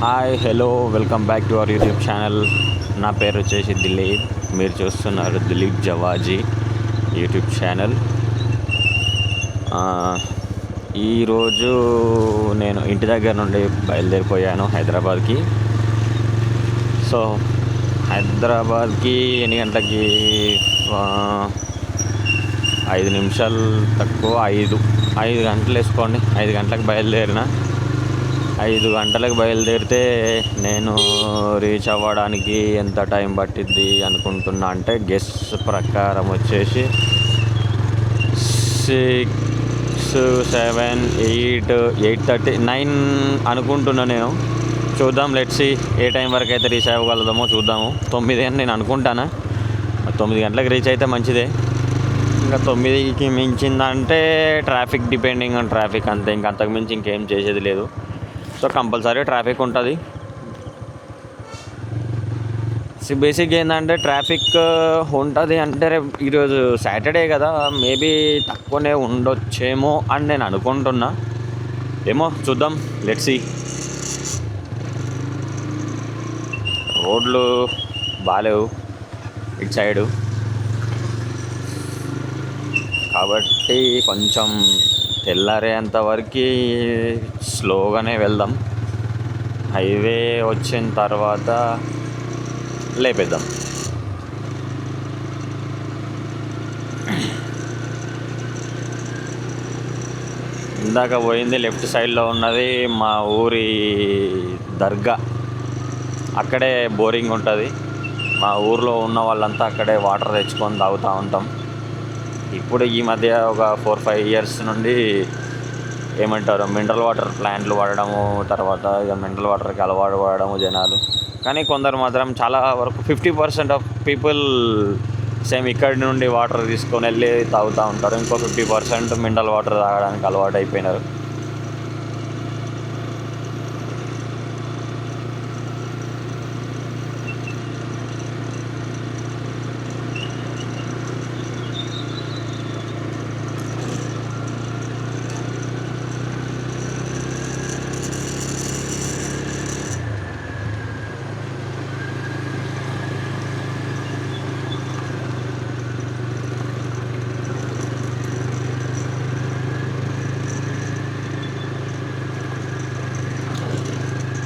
Hi hello welcome back to our YouTube channel. నా పేరు వచ్చేసి దిలీప్. మీరు చూస్తున్నారు దిలీప్ జవాజీ యూట్యూబ్ ఛానల్. ఈరోజు నేను ఇంటి దగ్గర నుండి బయలుదేరిపోయాను హైదరాబాద్కి. సో హైదరాబాద్కి ఎన్ని గంటలకి? 5 నిమిషాలు తక్కువ, 5 గంటలు వేసుకోండి. 5 గంటలకు బయలుదేరిన. 5 గంటలకు బయలుదేరితే నేను రీచ్ అవ్వడానికి ఎంత టైం పట్టిద్ది అనుకుంటున్నా అంటే, గెస్ ప్రకారం వచ్చేసి 6, 7, 8, 8:30, 9 అనుకుంటున్నా నేను. చూద్దాం, లెట్స్ సీ ఏ టైం వరకు అయితే రీచ్ అవ్వగలుగుతామో చూద్దాము. 9 అని నేను అనుకుంటాను. 9 గంటలకు రీచ్ అయితే మంచిదే. ఇంకా 9కి మించిందంటే ట్రాఫిక్, డిపెండింగ్ ఆన్ ట్రాఫిక్ అంతే. ఇంక అంతకుమించి ఇంకేం చేసేది లేదు. సో కంపల్సరీ ట్రాఫిక్ ఉంటుంది. బేసిక్గా ఏంటంటే ట్రాఫిక్ ఉంటుంది అంటే, ఈరోజు సాటర్డే కదా, మేబీ తక్కువనే ఉండొచ్చేమో అని నేను అనుకుంటున్నా. ఏమో చూద్దాం, లెట్స్ సీ. రోడ్లు బాగాలేవు ఇటు సైడు, కాబట్టి కొంచెం తెల్లారేంత వరకు స్లోగానే వెళ్దాం. హైవే వచ్చిన తర్వాత లేపేద్దాం. ఇందాక పోయింది లెఫ్ట్ సైడ్లో ఉన్నది మా ఊరి దర్గా. అక్కడే బోరింగ్ ఉంటుంది. మా ఊర్లో ఉన్న వాళ్ళంతా అక్కడే వాటర్ తెచ్చుకొని తాగుతూ ఉంటాం. ఇప్పుడు ఈ మధ్య ఒక 4-5 ఇయర్స్ నుండి ఏమంటారు, మినరల్ వాటర్ ప్లాంట్లు వాడడము, తర్వాత ఇక మినరల్ వాటర్కి అలవాటు పడడము జనాలు. కానీ కొందరు మాత్రం, చాలా వరకు 50% ఆఫ్ పీపుల్ సేమ్ ఇక్కడి నుండి వాటర్ తీసుకొని వెళ్ళి తాగుతూ ఉంటారు. ఇంకో 50% మినరల్ వాటర్ తాగడానికి అలవాటు అయిపోయినారు.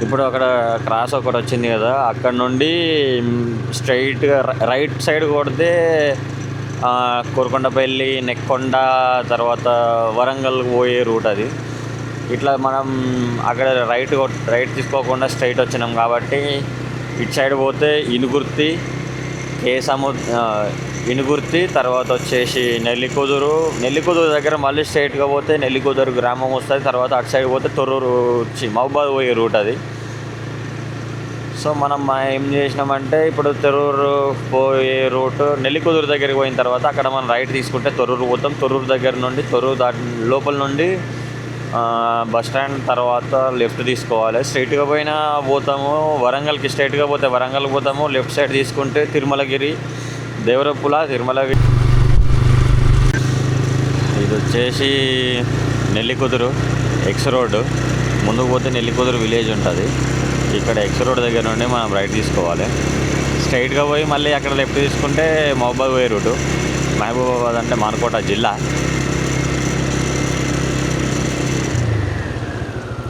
ఇప్పుడు అక్కడ క్రాస్ ఒకటి వచ్చింది కదా, అక్కడ నుండి స్ట్రైట్గా రైట్ సైడ్ కొడితే కోరుకొండపల్లి, నెక్కొండ, తర్వాత వరంగల్ పోయే రూట్ అది. ఇట్లా మనం అక్కడ రైట్ తీసుకోకుండా స్ట్రైట్ వచ్చినాం కాబట్టి ఇటు సైడ్ పోతే ఇనుగుర్తి, ఇనుగుర్తి, తర్వాత వచ్చేసి నెల్లికుదురు దగ్గర మళ్ళీ స్ట్రైట్గా పోతే నెల్లికుదురు గ్రామం వస్తుంది. తర్వాత అటు సైడ్ పోతే తొర్రూరు, మహబూబాద్ పోయే రూట్ అది. సో మనం ఏం చేసినామంటే, ఇప్పుడు తొర్రూరు పోయే రూట్ నెల్లికుదురు దగ్గరికి పోయిన తర్వాత అక్కడ మనం రైట్ తీసుకుంటే తొర్రూరు పోతాం. తొర్రూరు దగ్గర నుండి లోపల నుండి బస్ స్టాండ్ తర్వాత లెఫ్ట్ తీసుకోవాలి. స్ట్రైట్గా పోయినా పోతాము వరంగల్కి, స్ట్రైట్గా పోతే వరంగల్కి పోతాము. లెఫ్ట్ సైడ్ తీసుకుంటే తిరుమలగిరి, దేవరపుల, తిరుమలగిరి. ఇది వచ్చేసి నెల్లికుదురు ఎక్స్ రోడ్డు. ముందుకు పోతే నెల్లికుదురు విలేజ్ ఉంటుంది. ఇక్కడ ఎక్స్ రోడ్ దగ్గర నుండి మనం రైట్ తీసుకోవాలి. స్ట్రైట్గా పోయి మళ్ళీ అక్కడ లెఫ్ట్ తీసుకుంటే మహబూబాద్ పోయే రూటు. మహబూబాబాద్ అంటే మానకోట జిల్లా.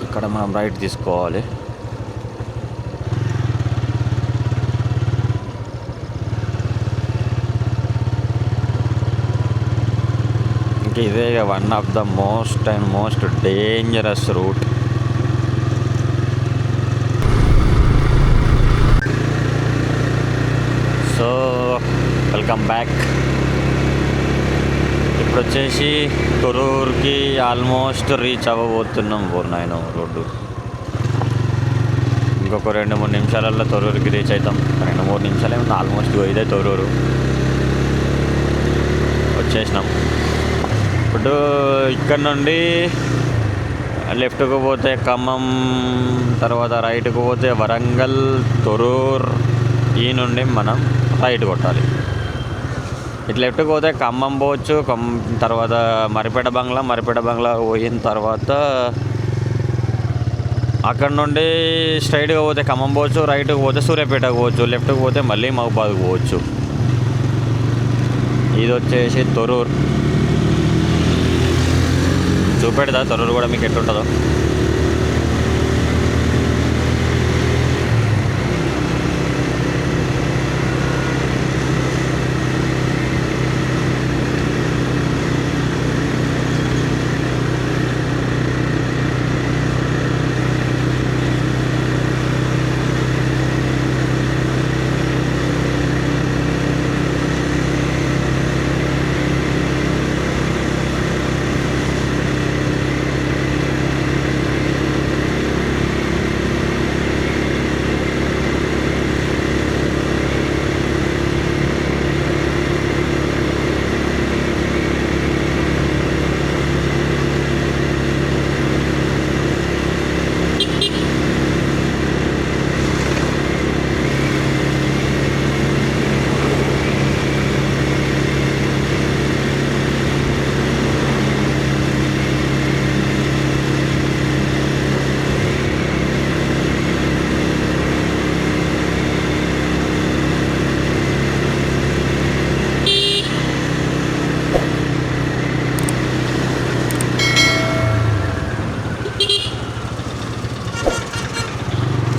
ఇక్కడ మనం రైట్ తీసుకోవాలి. ఇంకా ఇదే one of the most dangerous route. So welcome back. ఇప్పుడు వచ్చేసి తొర్రూరుకి ఆల్మోస్ట్ రీచ్ అవ్వబోతున్నాం. 4-9 రోడ్డు. ఇంకొక 2-3 నిమిషాలలో తొర్రూరుకి రీచ్ అవుతాం. 2-3 నిమిషాలు ఏమన్నా, ఆల్మోస్ట్ ఇదే తొర్రూరు వచ్చేసినాం. ఇప్పుడు ఇక్కడ నుండి లెఫ్ట్కు పోతే ఖమ్మం, తర్వాత రైట్కు పోతే వరంగల్, తొర్రూరు. ఈ నుండి మనం రైట్ కొట్టాలి. ఇట్లా లెఫ్ట్కి పోతే ఖమ్మం పోవచ్చు. తర్వాత మరిపేట బంగ్లా పోయిన తర్వాత అక్కడ నుండి స్ట్రైట్గా పోతే ఖమ్మం పోవచ్చు, రైట్కి పోతే సూర్యాపేటకు పోవచ్చు, లెఫ్ట్కి పోతే మళ్ళీ మహబూబాద్కి పోవచ్చు. ఇది వచ్చేసి తొర్రూరు. చూపెడతా తొర్రూరు కూడా మీకు ఎట్లుంటుందో.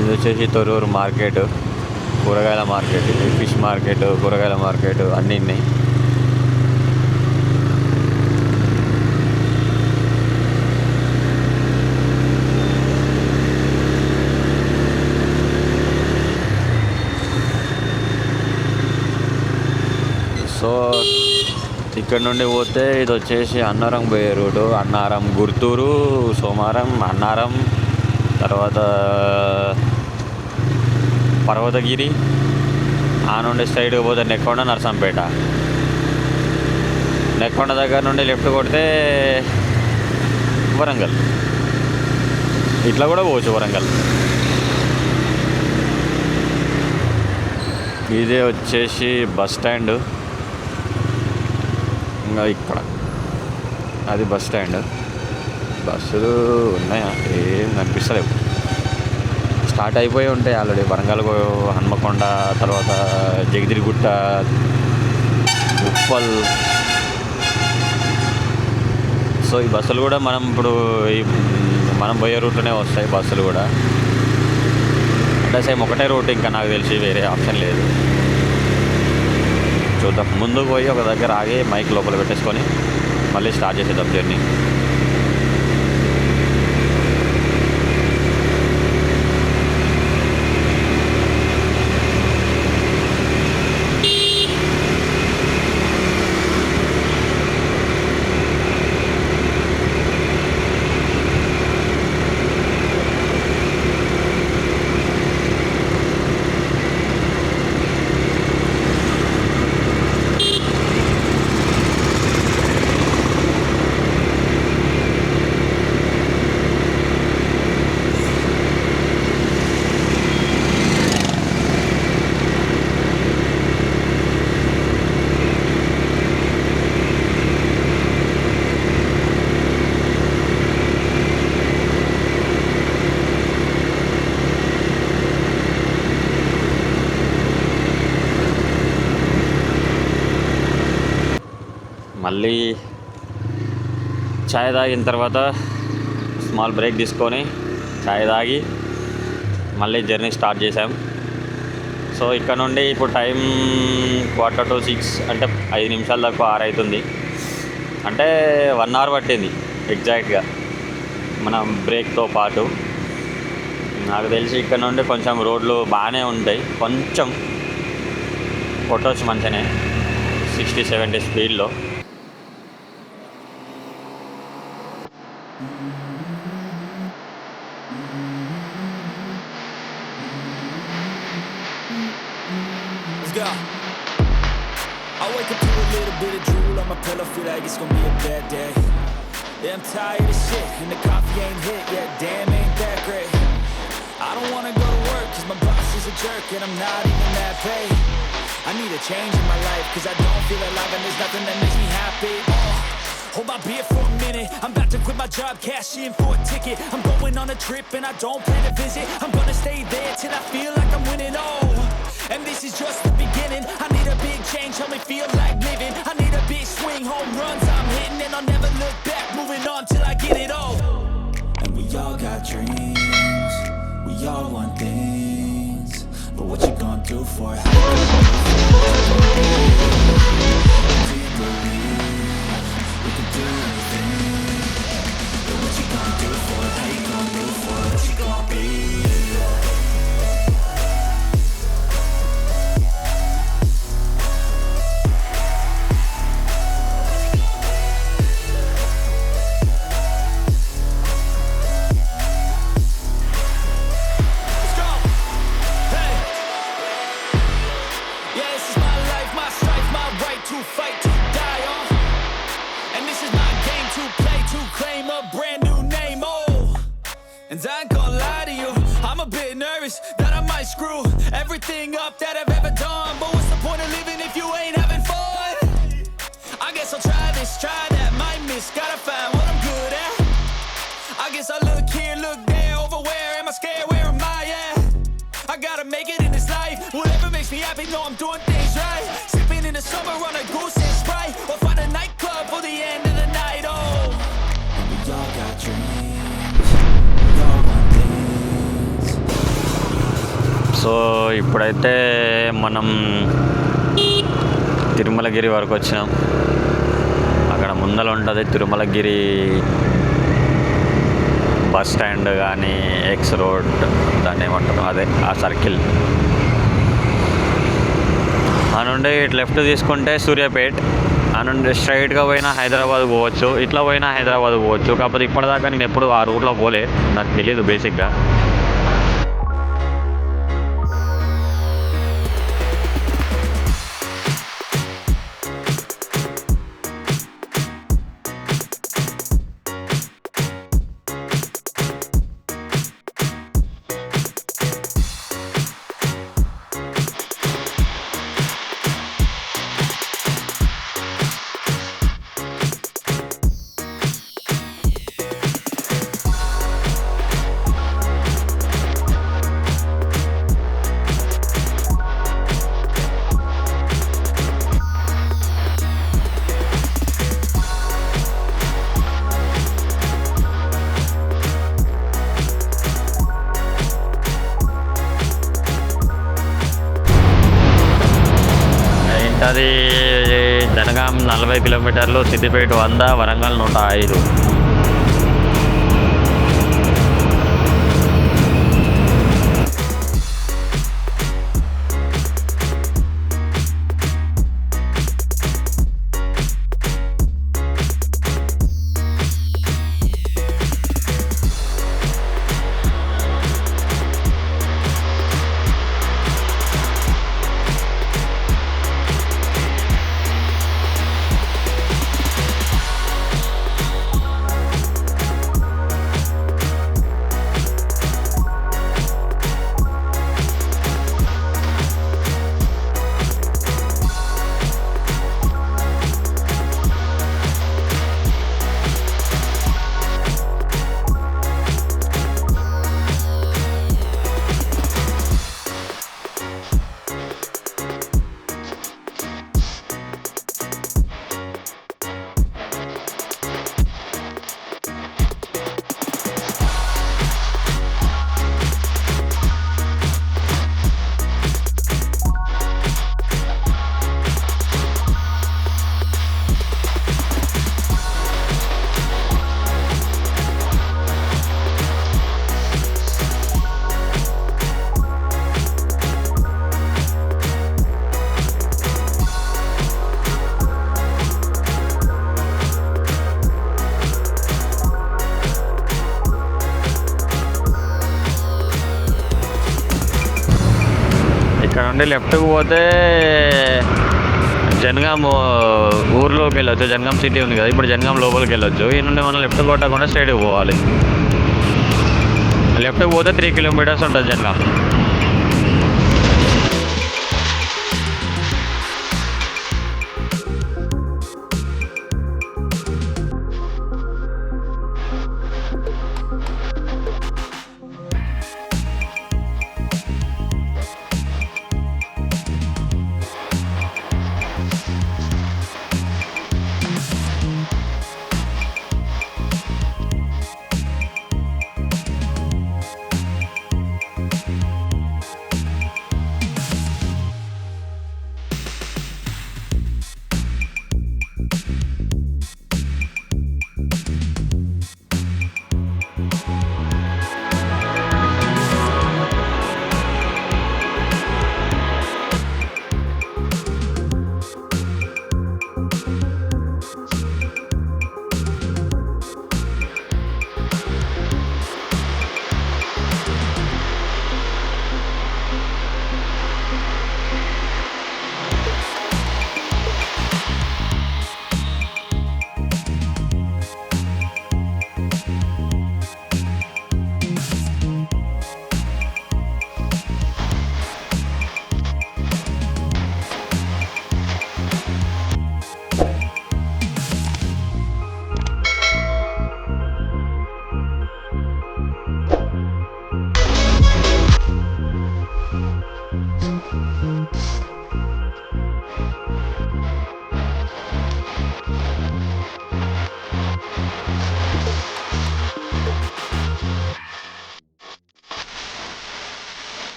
ఇది వచ్చేసి తొర్రూరు మార్కెట్, కూరగాయల మార్కెట్, ఫిష్ మార్కెట్, కూరగాయల మార్కెట్ అన్నీ ఉన్నాయి. సో ఇక్కడ నుండి పోతే ఇది వచ్చేసి అన్నారం పోయే రోడ్డు. అన్నారం, గుర్తూరు, సోమారం, అన్నారం, తర్వాత పర్వతగిరి, ఆ నుండి స్ట్రైట్గా పోతే నెక్కొండ, నర్సంపేట. నెక్కొండ దగ్గర నుండి లెఫ్ట్ కొడితే వరంగల్. ఇట్లా కూడా పోవచ్చు వరంగల్. ఇదే వచ్చేసి బస్ స్టాండ్. ఇంకా ఇక్కడ అది బస్ స్టాండ్. బస్సులు ఉన్నాయా? ఏం కనిపిస్తలేవు. స్టార్ట్ అయిపోయి ఉంటాయి ఆల్రెడీ. వరంగల్, హన్మకొండ, తర్వాత జగదిరిగుట్ట, ఉప్పల్. సో ఈ బస్సులు కూడా మనం ఇప్పుడు మనం పోయే రూట్లోనే వస్తాయి బస్సులు కూడా. అంటే సేమ్ ఒకటే రూట్, ఇంకా నాకు తెలిసి వేరే ఆప్షన్ లేదు. చూద్దాం. ముందుకు పోయి ఒక దగ్గర ఆగి మైక్ లోపల పెట్టేసుకొని మళ్ళీ స్టార్ట్ చేసేద్దాం జర్నీ. మళ్ళీ ఛాయ్ తాగిన తర్వాత స్మాల్ బ్రేక్ తీసుకొని ఛాయ్ తాగి మళ్ళీ జర్నీ స్టార్ట్ చేసాం. సో ఇక్కడ నుండి ఇప్పుడు టైం 5:45, అంటే 5 నిమిషాల దాకా 6 అవుతుంది. అంటే 1 అవర్ పట్టింది ఎగ్జాక్ట్గా మన బ్రేక్తో పాటు. నాకు తెలిసి ఇక్కడ నుండి కొంచెం రోడ్లు బాగానే ఉంటాయి, కొంచెం కొట్టవచ్చు మంచిగానే 60-70 స్పీడ్లో. go. I wake up to a little bit of drool on my pillow, feel like it's gonna be a bad day. Yeah, I'm tired of shit, and the coffee ain't hit yet, damn ain't that great. I don't wanna go to work, cause my boss is a jerk, and I'm not even that paid. I need a change in my life, cause I don't feel alive, and there's nothing that makes me happy. Hold my beer for a minute, I'm about to quit my my job, cashing for a ticket. I'm going on a trip and I don't plan to visit. I'm gonna stay there till I feel like I'm winning. Oh, and this is just the beginning. I need a big change, help me feel like living. I need a big swing, home runs I'm hitting, and I'll never look back. Moving on till I get it all. And we all got dreams, we all want things, but what you gonna do for it? How you gonna do for it? Do you believe we can do anything? But what you gonna do for it? How you gonna do for it? What you gonna be? And I ain't gonna lie to you, I'm a bit nervous that I might screw everything up that I've ever done. But what's the point of living if you ain't having fun? I guess I'll try this, try that, might miss, gotta find what I'm good at. I guess I look here, look there, over where am I scared, where am I at? I gotta make it in this life, whatever makes me happy, know I'm doing things right. Sipping in the summer on a goose and Sprite, or find a nightclub for the end of the night, oh. And we all got dreams. So ఇప్పుడైతే మనం తిరుమలగిరి వరకు వచ్చినాం. అక్కడ ముందర ఉంటుంది Tirumalagiri bus stand కానీ X road దాన్ని ఏమంటారు అదే ఆ సర్కిల్. ఆ నుండి లెఫ్ట్ తీసుకుంటే సూర్యాపేట్, ఆ నుండి స్ట్రైట్గా పోయినా హైదరాబాద్ పోవచ్చు, ఇట్లా పోయినా హైదరాబాద్ పోవచ్చు. కాకపోతే ఇప్పటిదాకా నేను ఎప్పుడు ఆ రూట్లో పోలే, నాకు తెలియదు బేసిక్గా. అది జనగాం 40 కిలోమీటర్లు, సిద్దిపేట 100, వరంగల్ 105. ఇక్కడ నుండి లెఫ్ట్కి పోతే జనగాం ఊర్లోకి వెళ్ళొచ్చు. జనగాం సిటీ ఉంది కదా, ఇప్పుడు జనగాం లోపలికి వెళ్ళొచ్చు. ఈ నుండి మనం లెఫ్ట్ కొట్టకుండా స్ట్రైట్కి పోవాలి. లెఫ్ట్కి పోతే 3 కిలోమీటర్స్ ఉంటుంది జనగాం.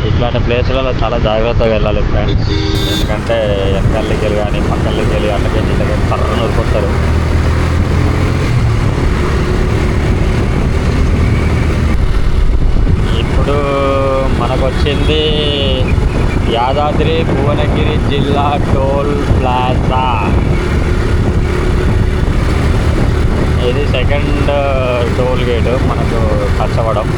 ఇట్లాంటి ప్లేస్లలో చాలా జాగ్రత్తగా వెళ్ళాలి ఫ్రెండ్స్. ఎందుకంటే వెనకాలకి వెళ్ళి కానీ పక్కలకి వెళ్ళి అట్టకెళ్ళి ఇట్టకెళ్ళి కర్రను నూరుకొస్తారు. ఇప్పుడు మనకు వచ్చింది యాదాద్రి భువనగిరి జిల్లా టోల్ ప్లాజా. ఇది సెకండ్ టోల్ గేటు మనకు టచ్ అవ్వడం.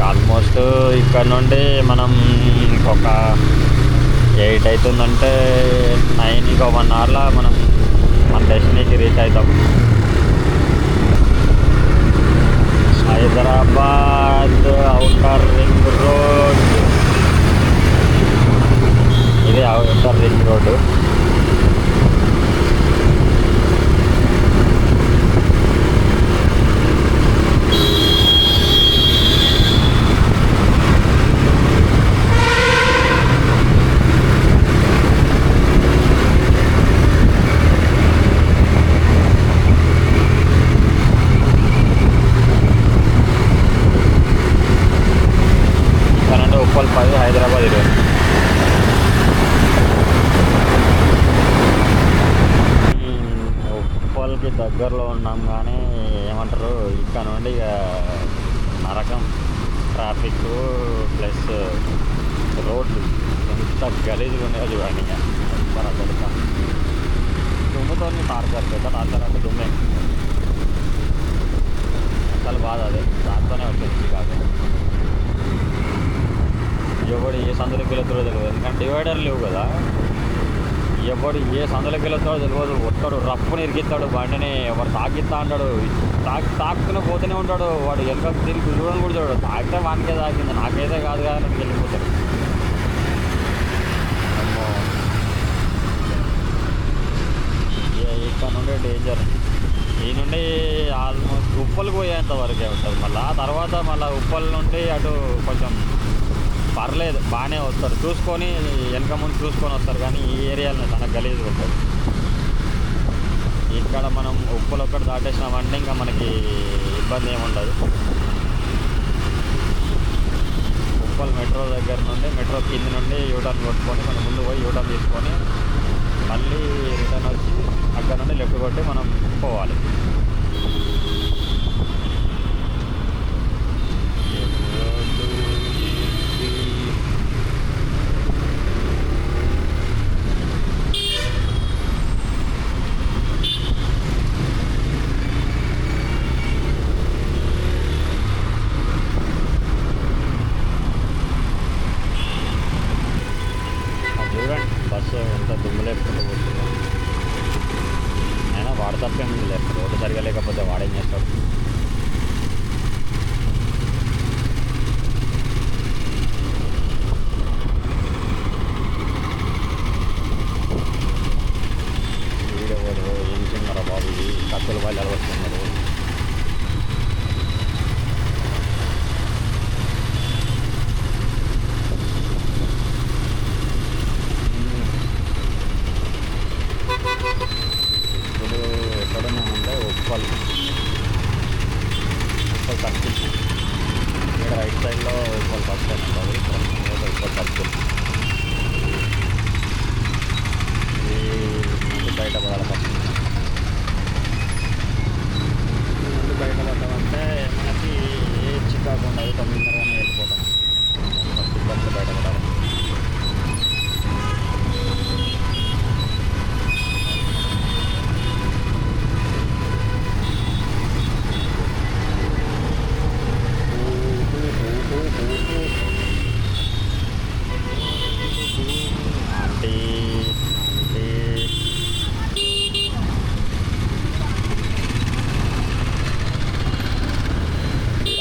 ఆల్మోస్ట్ ఇక్కడ నుండి మనం ఒక 8 అవుతుందంటే 9 ఇంకో 1 అవర్లో మనం మన డెస్టినీకి రీచ్ అవుతాం. Hyderabad outer ring road. ఇది outer ring road. Uppal 10, Hyderabad 20. ఉప్పల్కి దగ్గరలో ఉన్నాం కానీ ఏమంటారు ఇక్కడ నుండి ఇక నరకం. ట్రాఫిక్ ప్లస్ రోడ్లు ఎంత గలీజ్గా ఉన్నాయో చూడండి. ఇక బరబడతా దుమ్ముతో టార్చర్, పెద్ద టార్చర్ అంటే దుమ్మే. అసలు బాధ అదే, దాంతోనే వచ్చేది కాదు. ఎవడు ఏ సందులోకి వెళ్తాడో తెలియదు, ఎందుకంటే డివైడర్ లేవు కదా. ఎవడు ఏ సందులోకి వెళ్తాడో తెలియదు. ఒక్కడు రప్పుని ఇరిగిస్తాడు బండిని, ఎవరు తాకిస్తా అంటాడు. తాకుతూనే పోతూనే ఉంటాడు. వాడు వెనక తిరిగి చూడని కూడా చూడాడు. తాకితే వానికే తాకింది, నాకైతే కాదు కదా అని వెళ్ళిపోతాడు. ఇక్కడ నుండి డేంజర్. ఈ నుండి ఆల్మోస్ట్ ఉప్పల్కి పోయేంత వరకే ఉంటుంది. మళ్ళీ ఆ తర్వాత మళ్ళీ ఉప్పల్ నుండి అటు కొంచెం పర్లేదు, బాగానే వస్తారు. చూసుకొని వెనక ముందు చూసుకొని వస్తారు. కానీ ఈ ఏరియాలో చాలా గలీజ్గా ఉంటుంది. ఇక్కడ మనం ఉప్పులు ఒక్కటి దాటేసినామంటే ఇంకా మనకి ఇబ్బంది ఏముండదు. ఉప్పల్ మెట్రో దగ్గర నుండి, మెట్రో కింద నుండి యూటర్న్ కొట్టుకొని మనం ముందు పోయి యూటర్న్ తీసుకొని మళ్ళీ రిటర్న్ వచ్చి అక్కడ నుండి లెఫ్ట్ కొట్టి మనం పోవాలి. వేసుకుంటూ కూర్చున్నాం. అయినా వాడు తప్పేముంది లేదు, రోడ్డు సరిగా లేకపోతే వాడేం చేస్తాడు. వీడెవరు ఏం చిన్నారా బాబు, ఇది కత్తుల బయలు వస్తున్నారు. ఇప్పుడు ఎక్కడున్నామంటే ఉప్పల్ సర్కిల్. ఇక్కడ రైట్ సైడ్లో ఉప్పల్ బస్ స్టాండ్ ఉంటుంది, ప్రస్తుతం ఉప్పల్ సర్కిల్. ఈ ముందు బయటపడాలి ఫస్ట్. ముందు బయటపడ్డామంటే మనకి ఏ చికాకు ఉండదు, తొందరగానే వెళ్ళిపోతాం. ఫస్ట్ బస్సు బయటపడాలి. ఆంటీ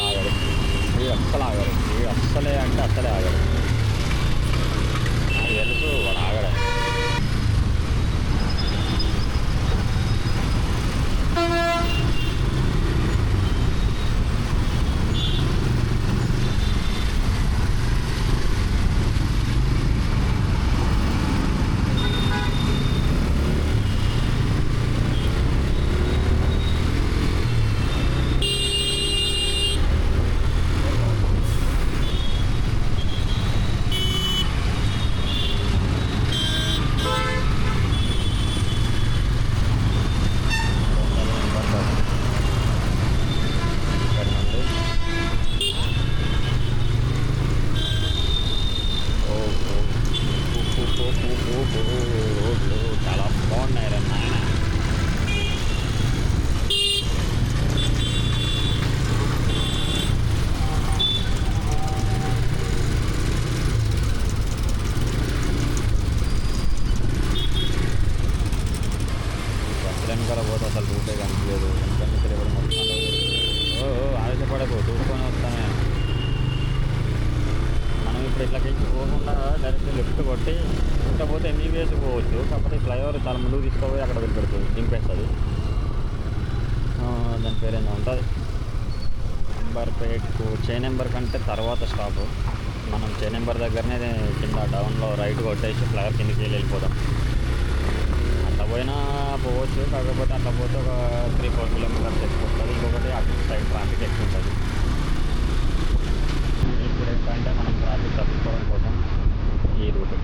ఆగడు, ఈ అస్సలు ఆగడు, ఈ అస్సలే అంటే అస్సలే ఆగడు. నాకు తెలుసు వాడు ఆగడు. రోడ్లు చాలా బాగున్నాయి రా నాయన. బస్సులు వెనకాల పోతే అసలు రూటే కనిపించలేదు. వెనక ఎవరు మొత్తం ఆలోచపడకు, చూసుకొని వస్తానే. మనం ఇప్పుడు ఇట్లకి పోకుండా డైరెక్ట్ లెఫ్ట్ కొట్టి పోతే ఎంబీబీఎస్ పోవచ్చు. కాకపోతే ఫ్లైఓవర్ చాలా ముందుకు తీసుకుపోయి అక్కడ వదిలిపెడుతుంది, దింపేస్తుంది. దాని పేరు ఏందో ఉంటుంది. నెంబర్పేట్కు చే నెంబర్ కంటే తర్వాత స్టాప్. మనం చే నెంబర్ దగ్గరనే కింద డౌన్లో రైట్ కొట్టేసి ఫ్లైఓవర్ కిందకి వెళ్ళిపోతాం. అట్లా పోయినా పోవచ్చు, కాకపోతే అట్లా పోతే ఒక 3-4 కిలోమీటర్స్ ఎక్కువ ఉంటుంది. ఇంకొకటి అటు సైడ్ ట్రాఫిక్ ఎక్కువ ఉంటుంది. ఇప్పుడు ఏంటంటే మనం ట్రాఫిక్ తప్పించుకోవడం కోసం ఈ రూట్.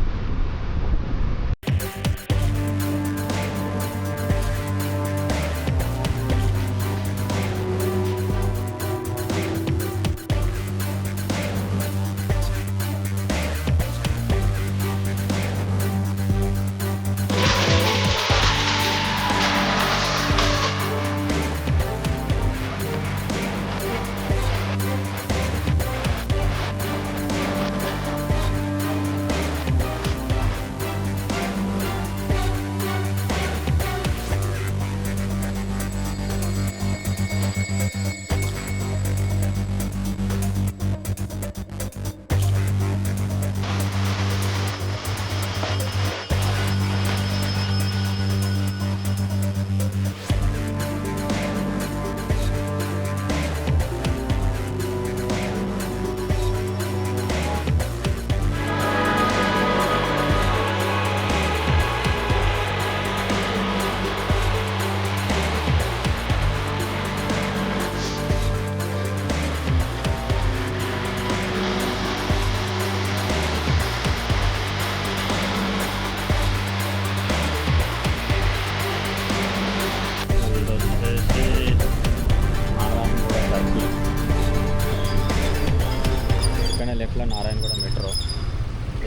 లెఫ్ట్లో నారాయణగూడ మెట్రో,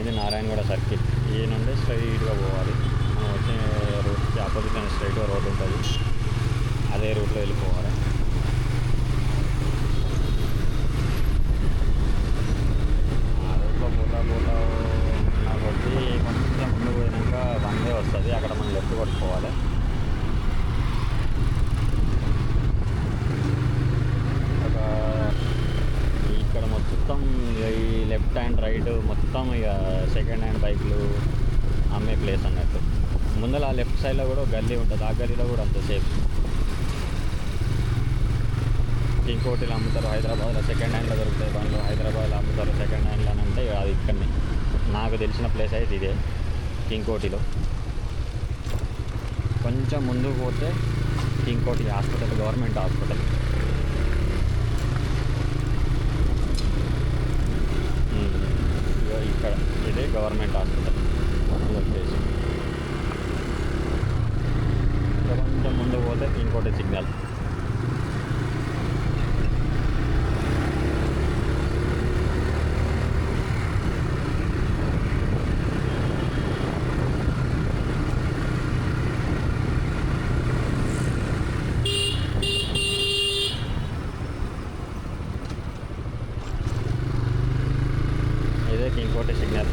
ఇది నారాయణగూడ సర్కిల్. ఈ నుండి స్ట్రైట్గా పోవాలి. మనం వచ్చే రూట్కి ఆపోజిట్ అయిన స్ట్రైట్గా రోడ్ ఉంటుంది, అదే రూట్లో వెళ్ళిపోవాలి. ఆ రూట్లో పోతా పోతా ఉన్న కొద్దీ కొంచెం ముందు పోయినాక వన్ వే వస్తుంది. ఇక ఈ లెఫ్ట్ అండ్ రైట్ మొత్తం ఇక సెకండ్ హ్యాండ్ బైక్లు అమ్మే ప్లేస్ అన్నట్టు. ముందర ఆ లెఫ్ట్ సైడ్లో కూడా ఒక గల్లీ ఉంటుంది, ఆ గల్లీలో కూడా అంత సేఫ్. ఇంకోటిలో అమ్ముతారు హైదరాబాద్లో, సెకండ్ హ్యాండ్లో దొరుకుతాయి బండ్లు. హైదరాబాద్లో అమ్ముతారు సెకండ్ హ్యాండ్లో అని అంటే అది ఇక్కడనే నాకు తెలిసిన ప్లేస్ అయితే ఇదే ఇంకోటిలో. కొంచెం ముందుకు పోతే ఇంకోటి హాస్పిటల్, గవర్నమెంట్ హాస్పిటల్. ఇక్కడ ఇదే గవర్నమెంట్ హాస్పిటల్ వచ్చేసి. కొంచెం ముందుకు పోతే ఇంకోటి సిగ్నల్. ఇదే ఇంకోటి సిగ్నల్.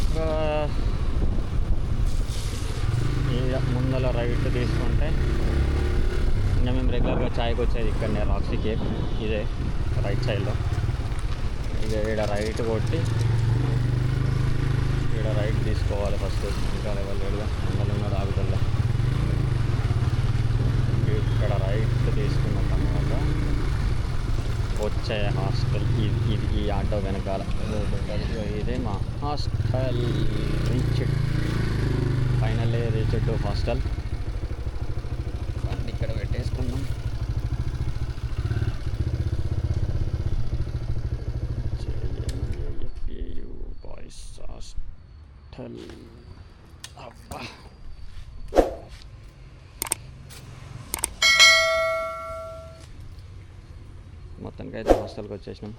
ఇంకా ముందర రైట్ తీసుకుంటే ఇంకా మేము రెగ్యులర్గా చాయ్కి వచ్చేది ఇక్కడనే రాక్సీ కేక్, ఇదే రైట్ సైడ్లో. ఇక ఈడ రైట్ కొట్టి ఈడ రైట్ తీసుకోవాలి ఫస్ట్. ఇంకా లెవెల్ లేడుగా అందులో ఆగుతుందా. ఇక్కడ రైట్ తీసుకున్న తర్వాత వచ్చే హాస్టల్ ఇది ఈ ఆటో వెనకాల ఇదే మా hostel. Reached, finally reached to hostel. బండి ఇక్కడ పెట్టేసుకున్నాం. Boys hostel. అబ్బా, మొత్తానికి అయితే హాస్టల్కి వచ్చేసినాం.